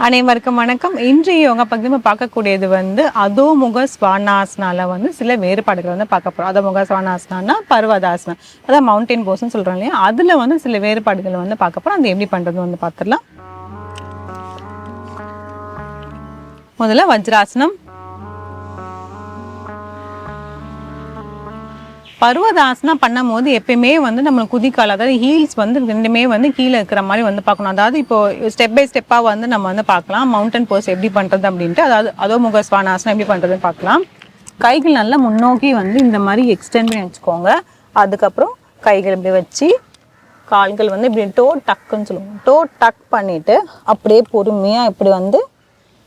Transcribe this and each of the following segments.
அனைவருக்கும் வணக்கம். இன்றைய யோகா பகுதி நம்ம பார்க்கக்கூடியது அதோமுக ஸ்வானாசனால சில வேறுபாடுகள் பார்க்க போகிறோம். அதோமுக ஸ்வானாசனா பர்வதாசனம், அதாவது மவுண்டைன் போஸ்ன்னு சொல்கிறோம் இல்லையா, அதில் சில வேறுபாடுகள் பார்க்க போகிறோம். அது எப்படி பண்ணுறது பார்த்துடலாம். முதல்ல வஜ்ராசனம். பர்வதாசனம் பண்ணும் போது எப்பயுமே நம்ம குதிக்கால், அதாவது ஹீல்ஸ் ரெண்டுமே கீழே இருக்கிற மாதிரி பார்க்கணும். அதாவது இப்போ ஸ்டெப் பை ஸ்டெப்பாக நம்ம பார்க்கலாம் மவுண்டன் போஸ் எப்படி பண்ணுறது அப்படின்ட்டு. அதாவது அதோமுக ஸ்வானாசனம் எப்படி பண்ணுறதுன்னு பார்க்கலாம். கைகள் நல்லா முன்னோக்கி இந்த மாதிரி எக்ஸ்டெண்ட் பண்ணி வச்சுக்கோங்க. அதுக்கப்புறம் கைகள் இப்படி வச்சு கால்கள் இப்படி டோ டக்குன்னு சொல்லுவோம். டோ டக் பண்ணிவிட்டு அப்படியே பொறுமையாக இப்படி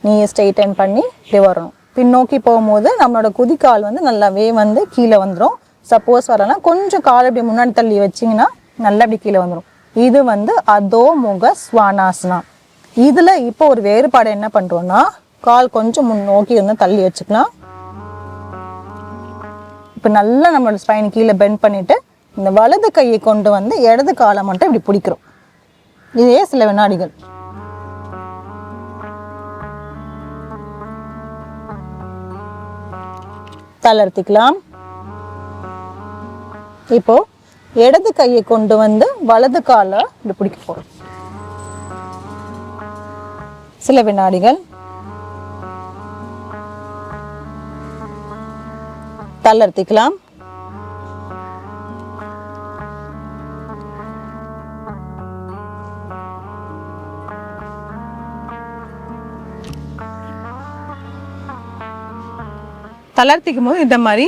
நீ ஸ்ட்ரெயிட்டன் பண்ணி இப்படி வரணும். பின்னோக்கி போகும்போது நம்மளோட குதிக்கால் நல்லாவே கீழே வந்துடும். சப்போஸ் வரலாம் கொஞ்சம் கால் அப்படி முன்னாடி தள்ளி வச்சிங்கன்னா நல்லா அப்படி கீழே வந்துடும். இது அதோமுக ஸ்வானாசனா. இதில் இப்போ ஒரு வேறுபாடு என்ன பண்ணுறோன்னா, கால் கொஞ்சம் முன்னோக்கி தள்ளி வச்சுக்கலாம். இப்போ நல்லா நம்மளோட ஸ்பைன் கீழே பெண்ட் பண்ணிவிட்டு இந்த வலது கையை கொண்டு இடது காலை மட்டும் இப்படி பிடிக்கிறோம். இதே சில வினாடிகள். தளர்த்திக்கலாம். இப்போ இடது கையை கொண்டு வலது காலை இப்படி பிடிக்க போறோம். சில வினாடிகள். தளர்த்திக்கலாம். தளர்த்திக்கும் போது இந்த மாதிரி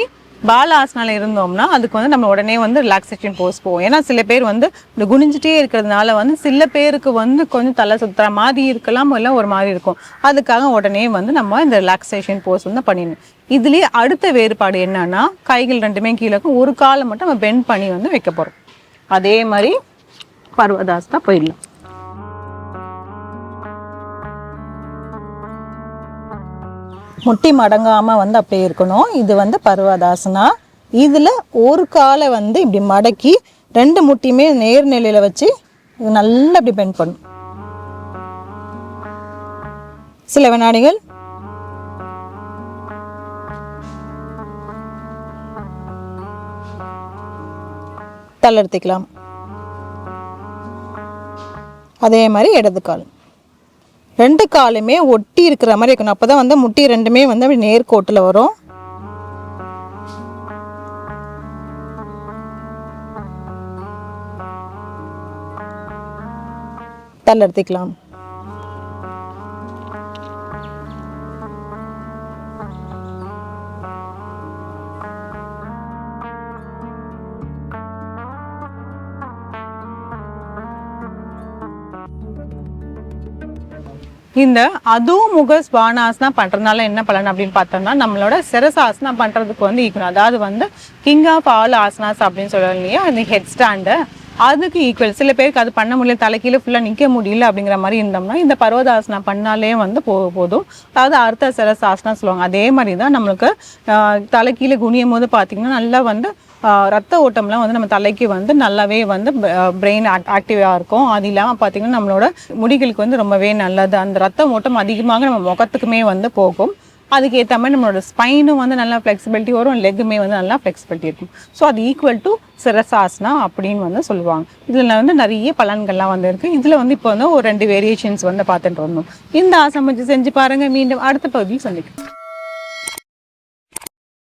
பாலாசனால இருந்தோம்னா அதுக்கு நம்ம உடனே ரிலாக்ஸேஷன் போஸ் போவோம். ஏன்னா சில பேர் இந்த குனிஞ்சிட்டே இருக்கிறதுனால சில பேருக்கு கொஞ்சம் தலை சுத்துற மாதிரி இருக்கலாம், இல்லை ஒரு மாதிரி இருக்கும். அதுக்காக உடனே நம்ம இந்த ரிலாக்ஸேஷன் போஸ் பண்ணிடணும். இதுலேயே அடுத்த வேறுபாடு என்னன்னா, கைகள் ரெண்டுமே கீழே இருக்கும். ஒரு காலை மட்டும் நம்ம பெண்ட் பண்ணி வைக்க போகிறோம். அதே மாதிரி பர்வதாசனா போயிடலாம். முட்டி மடங்காமல் அப்படியே இருக்கணும். இது பர்வதாசனா. இதில் ஒரு காலை இப்படி மடக்கி ரெண்டு முட்டியுமே நேர்நிலையில் வச்சு நல்லா இப்படி பெண்ட் பண்ணும். சில வினாடிகள். தளர்த்திக்கலாம். அதே மாதிரி இடது கால் ரெண்டு காலுமே ஒட்டி இருக்கிற மாதிரி இருக்கணும். அப்போதான் முட்டி ரெண்டுமே அப்படி நேர்கோட்டில் வரும். தளர்த்திக்கலாம். இந்த அதோமுக ஸ்வானாசனா பண்றதுனால என்ன பலன் அப்படின்னு பார்த்தோம்னா, நம்மளோட சிரசாசனா பண்றதுக்கு ஈக்குவல். அதாவது கிங் ஆஃப் ஆல் ஆசனாஸ் அப்படின்னு சொல்லலாம் இல்லையா, அந்த ஹெட் ஸ்டாண்டு அதுக்கு ஈக்குவல். சில பேருக்கு அது பண்ண முடியல, தலைக்கீழே ஃபுல்லாக நிற்க முடியல அப்படிங்கிற மாதிரி இருந்தோம்னா இந்த பர்வதாசனா பண்ணாலே போதும். அதாவது அர்த்த சிரசாசனா சொல்லுவாங்க. அதே மாதிரி தான் நம்மளுக்கு தலைக்கீழே குனியும் போது பார்த்தீங்கன்னா நல்லா ரத்த ஓட்டம்லாம் நம்ம தலைக்கு நல்லாவே பிரெயின் ஆக்டிவாக இருக்கும். அது இல்லாமல் பார்த்தீங்கன்னா நம்மளோட முடிகளுக்கு ரொம்பவே நல்லது. அந்த ரத்த ஓட்டம் அதிகமாக நம்ம முகத்துக்குமே போகும். அதுக்கு ஏற்ற மாதிரி நம்மளோட ஸ்பைனும் நல்லா ஃப்ளெக்சிபிலிட்டி வரும், லெக்குமே நல்லா ஃப்ளெக்சிபிலிட்டி இருக்கும். ஸோ அது ஈக்குவல் டு சிரசாசனா அப்படின்னு சொல்லுவாங்க. இதில் நிறைய பலன்கள்லாம் இருக்குது. இதில் இப்போ ஒரு 2 வேரியேஷன்ஸ் பார்த்துட்டு வந்தோம். இந்த ஆசனம் செஞ்சு பாருங்கள். மீண்டும் அடுத்த பகுதியில் சந்திக்கும்.